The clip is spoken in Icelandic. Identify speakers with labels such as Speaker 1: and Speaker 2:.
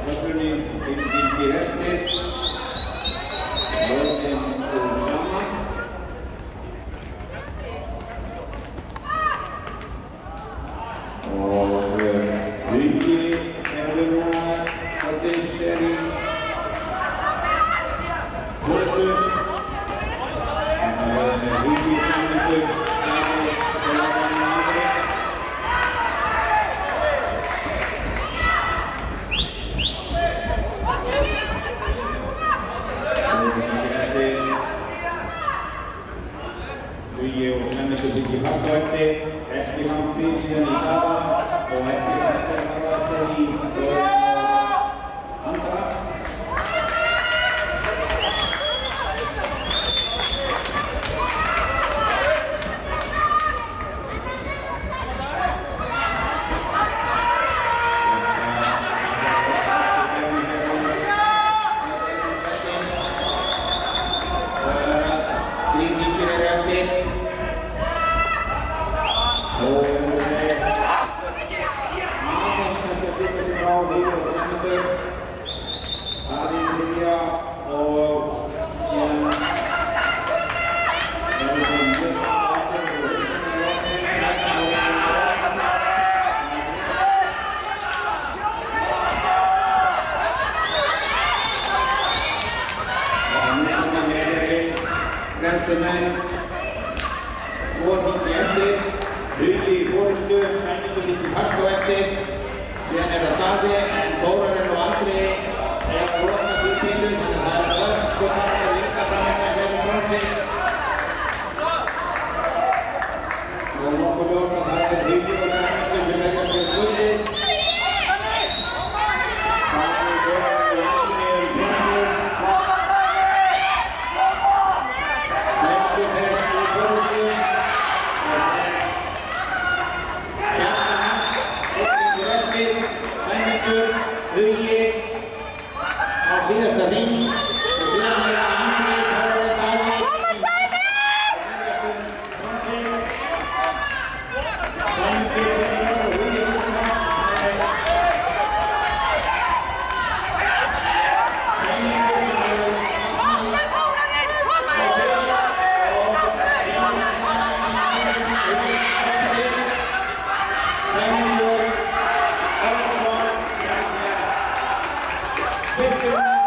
Speaker 1: töflunni fylgir eftir. Lögin svo saman. Og Hugi hefur núna skottið sér í forystu. Hugi samningur Hugi og Svenningur fylgir fast á eftir, ekki hampi síðan í Daða og ekki þetta eftir í Andra. Grímvíkir eru eftir. Og aðeins kannski að styrka sig frá Hugi og Svenningur. Daði þriðja og síðan verður það mjög aftur og fremstu menn, hringi eftir, Hugi í forystu, Svenningur fylgir fast á eftir, síðan það Daði en Þórarinn og Andri að brotna fyrir pilu, þannig að það öll og hægt að vinsa fram hérna fyrir bronsi. Og nokkuð ljóst að það Hugi og Svenningur sem leggjast fyrir gullið. Hugi á síðasta hring og síðan það Andri, Þórarinn, Daði.
Speaker 2: Koma Sæmi!
Speaker 1: Svenningur og Hugi útna.
Speaker 2: Máttu Þórarinn, koma!
Speaker 1: Svenningur, Árnason, fyrstu